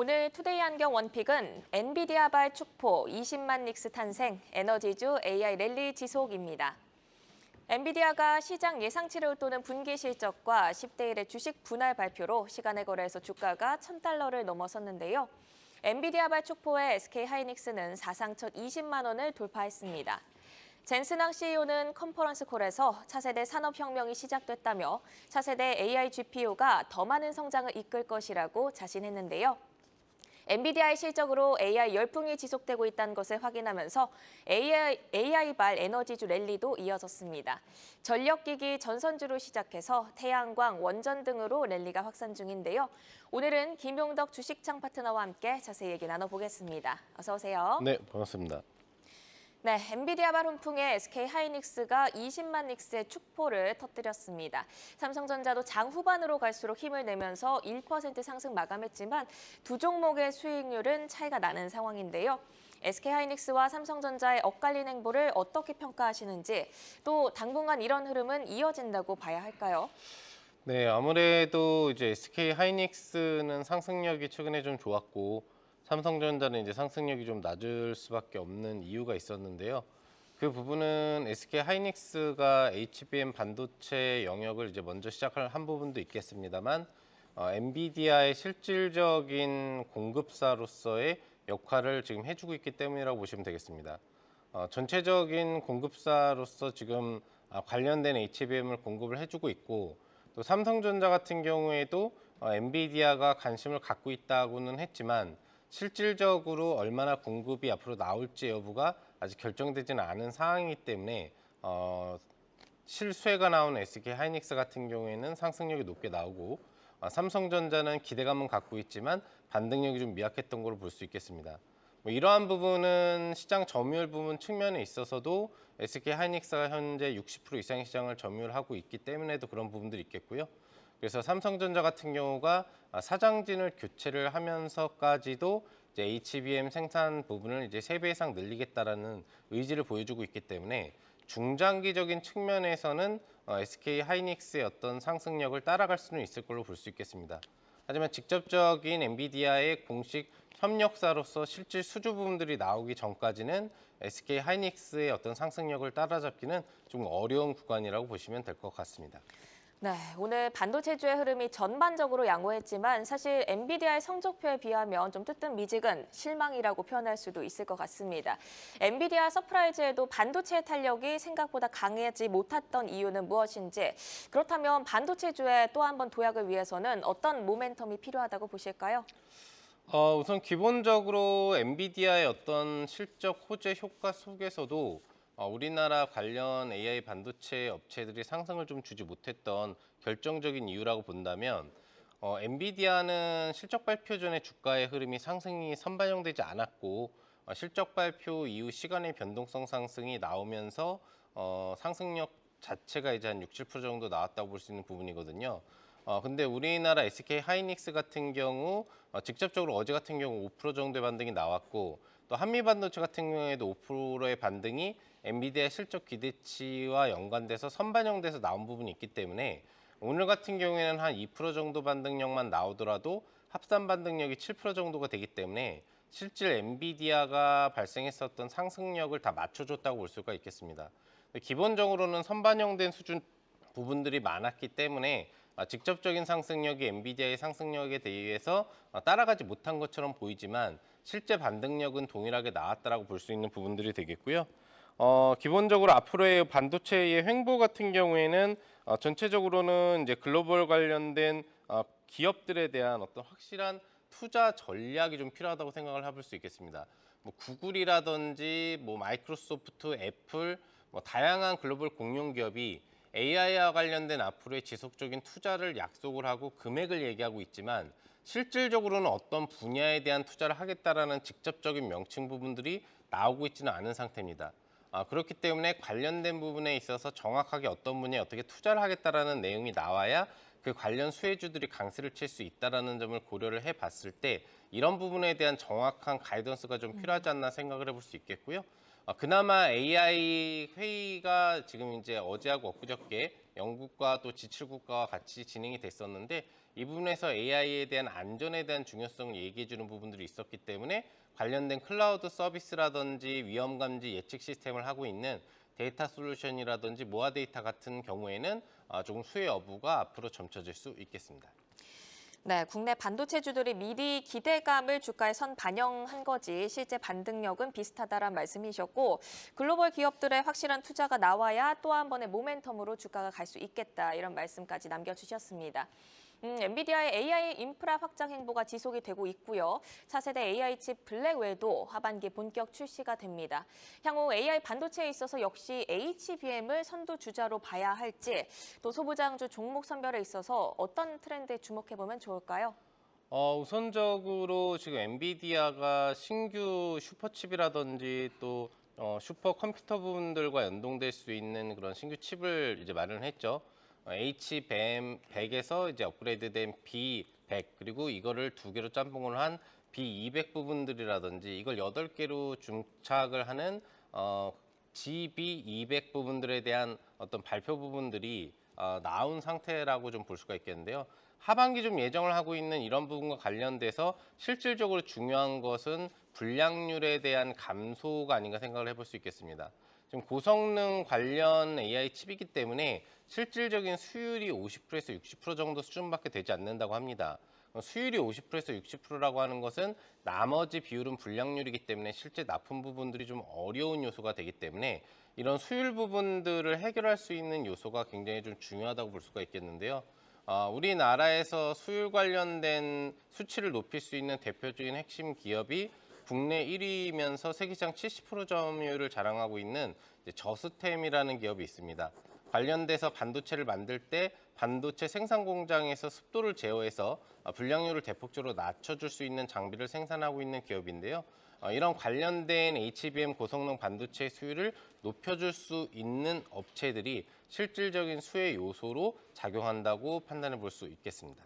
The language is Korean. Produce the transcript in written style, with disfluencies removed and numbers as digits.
오늘 투데이 안경 원픽은 엔비디아발 축포 20만 닉스 탄생, 에너지주 AI 랠리 지속입니다. 엔비디아가 시장 예상치를 웃도는 분기 실적과 10대 1의 주식 분할 발표로 시간의 거래에서 주가가 $1,000를 넘어섰는데요. 엔비디아발 축포의 SK하이닉스는 사상 첫 20만 원을 돌파했습니다. 젠슨왕 CEO는 컨퍼런스 콜에서 차세대 산업혁명이 시작됐다며 차세대 AI GPU가 더 많은 성장을 이끌 것이라고 자신했는데요. 엔비디아의 실적으로 AI 열풍이 지속되고 있다는 것을 확인하면서 AI발 에너지주 랠리도 이어졌습니다. 전력기기 전선주로 시작해서 태양광, 원전 등으로 랠리가 확산 중인데요. 오늘은 김용덕 주식창 파트너와 함께 자세히 얘기 나눠보겠습니다. 어서 오세요. 네, 반갑습니다. 네, 엔비디아발 훈풍에 SK하이닉스가 20만 닉스의 축포를 터뜨렸습니다. 삼성전자도 장 후반으로 갈수록 힘을 내면서 1% 상승 마감했지만 두 종목의 수익률은 차이가 나는 상황인데요. SK하이닉스와 삼성전자의 엇갈린 행보를 어떻게 평가하시는지, 또 당분간 이런 흐름은 이어진다고 봐야 할까요? 네, 아무래도 이제 SK하이닉스는 상승력이 최근에 좀 좋았고 삼성전자는 이제 상승력이 좀 낮을 수밖에 없는 이유가 있었는데요. 그 부분은 SK하이닉스가 HBM 반도체 영역을 이제 먼저 시작할 한 부분도 있겠습니다만 엔비디아의 실질적인 공급사로서의 역할을 지금 해주고 있기 때문이라고 보시면 되겠습니다. 전체적인 공급사로서 지금 관련된 HBM을 공급을 해주고 있고 또 삼성전자 같은 경우에도 엔비디아가 관심을 갖고 있다고는 했지만 실질적으로 얼마나 공급이 앞으로 나올지 여부가 아직 결정되지는 않은 상황이기 때문에 실수혜가 나온 SK하이닉스 같은 경우에는 상승력이 높게 나오고 삼성전자는 기대감은 갖고 있지만 반등력이 좀 미약했던 걸로 볼 수 있겠습니다. 뭐 이러한 부분은 시장 점유율 부분 측면에 있어서도 SK하이닉스가 현재 60% 이상의 시장을 점유하고 있기 때문에도 그런 부분들이 있겠고요. 그래서 삼성전자 같은 경우가 사장진을 교체를 하면서까지도 이제 HBM 생산 부분을 이제 3배 이상 늘리겠다라는 의지를 보여주고 있기 때문에 중장기적인 측면에서는 SK하이닉스의 어떤 상승력을 따라갈 수는 있을 걸로 볼 수 있겠습니다. 하지만 직접적인 엔비디아의 공식 협력사로서 실질 수주 부분들이 나오기 전까지는 SK하이닉스의 어떤 상승력을 따라잡기는 좀 어려운 구간이라고 보시면 될 것 같습니다. 네, 오늘 반도체주의 흐름이 전반적으로 양호했지만 사실 엔비디아의 성적표에 비하면 좀 뜨뜻미지근 실망이라고 표현할 수도 있을 것 같습니다. 엔비디아 서프라이즈에도 반도체의 탄력이 생각보다 강하지 못했던 이유는 무엇인지, 그렇다면 반도체주의 또 한 번 도약을 위해서는 어떤 모멘텀이 필요하다고 보실까요? 우선 기본적으로 엔비디아의 어떤 실적 호재 효과 속에서도 우리나라 관련 AI 반도체 업체들이 상승을 좀 주지 못했던 결정적인 이유라고 본다면 엔비디아는 실적 발표 전에 주가의 흐름이 상승이 선반영되지 않았고 실적 발표 이후 시간의 변동성 상승이 나오면서 상승력 자체가 이제 한 6, 7% 정도 나왔다고 볼 수 있는 부분이거든요. 근데 우리나라 SK하이닉스 같은 경우 직접적으로 어제 같은 경우 5% 정도의 반등이 나왔고 또 한미반도체 같은 경우에도 5%의 반등이 엔비디아 실적 기대치와 연관돼서 선반영돼서 나온 부분이 있기 때문에 오늘 같은 경우에는 한 2% 정도 반등력만 나오더라도 합산 반등력이 7% 정도가 되기 때문에 실질 엔비디아가 발생했었던 상승력을 다 맞춰줬다고 볼 수가 있겠습니다. 기본적으로는 선반영된 수준 부분들이 많았기 때문에 직접적인 상승력이 엔비디아의 상승력에 대해서 따라가지 못한 것처럼 보이지만 실제 반등력은 동일하게 나왔다라고 볼 수 있는 부분들이 되겠고요. 기본적으로 앞으로의 반도체의 횡보 같은 경우에는 전체적으로는 이제 글로벌 관련된 기업들에 대한 어떤 확실한 투자 전략이 좀 필요하다고 생각을 해볼 수 있겠습니다. 뭐 구글이라든지 뭐 마이크로소프트, 애플, 뭐 다양한 글로벌 공룡 기업이 AI와 관련된 앞으로의 지속적인 투자를 약속을 하고 금액을 얘기하고 있지만 실질적으로는 어떤 분야에 대한 투자를 하겠다라는 직접적인 명칭 부분들이 나오고 있지는 않은 상태입니다. 그렇기 때문에 관련된 부분에 있어서 정확하게 어떤 분야에 어떻게 투자를 하겠다라는 내용이 나와야 그 관련 수혜주들이 강세를 칠 수 있다는 점을 고려를 해봤을 때 이런 부분에 대한 정확한 가이던스가 좀 필요하지 않나 생각을 해볼 수 있겠고요. 그나마 AI 회의가 지금 이제 어제하고 엊그저께 영국과 또 지출국가와 같이 진행이 됐었는데 이 부분에서 AI에 대한 안전에 대한 중요성을 얘기해 주는 부분들이 있었기 때문에 관련된 클라우드 서비스라든지 위험 감지 예측 시스템을 하고 있는 데이터 솔루션이라든지 모아 데이터 같은 경우에는 조금 수혜 여부가 앞으로 점쳐질 수 있겠습니다. 네, 국내 반도체주들이 미리 기대감을 주가에 선 반영한 거지 실제 반등력은 비슷하다란 말씀이셨고 글로벌 기업들의 확실한 투자가 나와야 또 한 번의 모멘텀으로 주가가 갈 수 있겠다 이런 말씀까지 남겨주셨습니다. 엔비디아의 AI 인프라 확장 행보가 지속이 되고 있고요. 차세대 AI 칩 블랙웰도 하반기 본격 출시가 됩니다. 향후 AI 반도체에 있어서 역시 HBM을 선두 주자로 봐야 할지 또 소부장주 종목 선별에 있어서 어떤 트렌드에 주목해보면 좋을까요? 우선적으로 지금 엔비디아가 신규 슈퍼칩이라든지 또 슈퍼컴퓨터 부분들과 연동될 수 있는 그런 신규 칩을 이제 마련했죠. HBM 100에서 이제 업그레이드된 B100 그리고 이거를 두 개로 짬뽕을 한 B200 부분들이라든지 이걸 8개로 중착을 하는 GB200 부분들에 대한 어떤 발표 부분들이 나온 상태라고 좀 볼 수가 있겠는데요. 하반기 좀 예정을 하고 있는 이런 부분과 관련돼서 실질적으로 중요한 것은 불량률에 대한 감소가 아닌가 생각을 해볼 수 있겠습니다. 지금 고성능 관련 AI 칩이기 때문에 실질적인 수율이 50%에서 60% 정도 수준밖에 되지 않는다고 합니다. 수율이 50%에서 60%라고 하는 것은 나머지 비율은 불량률이기 때문에 실제 납품 부분들이 좀 어려운 요소가 되기 때문에 이런 수율 부분들을 해결할 수 있는 요소가 굉장히 좀 중요하다고 볼 수가 있겠는데요. 우리나라에서 수율 관련된 수치를 높일 수 있는 대표적인 핵심 기업이 국내 1위면서 세계시장 70% 점유율을 자랑하고 있는 저스템이라는 기업이 있습니다. 관련돼서 반도체를 만들 때 반도체 생산 공장에서 습도를 제어해서 불량률을 대폭적으로 낮춰줄 수 있는 장비를 생산하고 있는 기업인데요. 이런 관련된 HBM 고성능 반도체 수율을 높여줄 수 있는 업체들이 실질적인 수혜 요소로 작용한다고 판단해 볼 수 있겠습니다.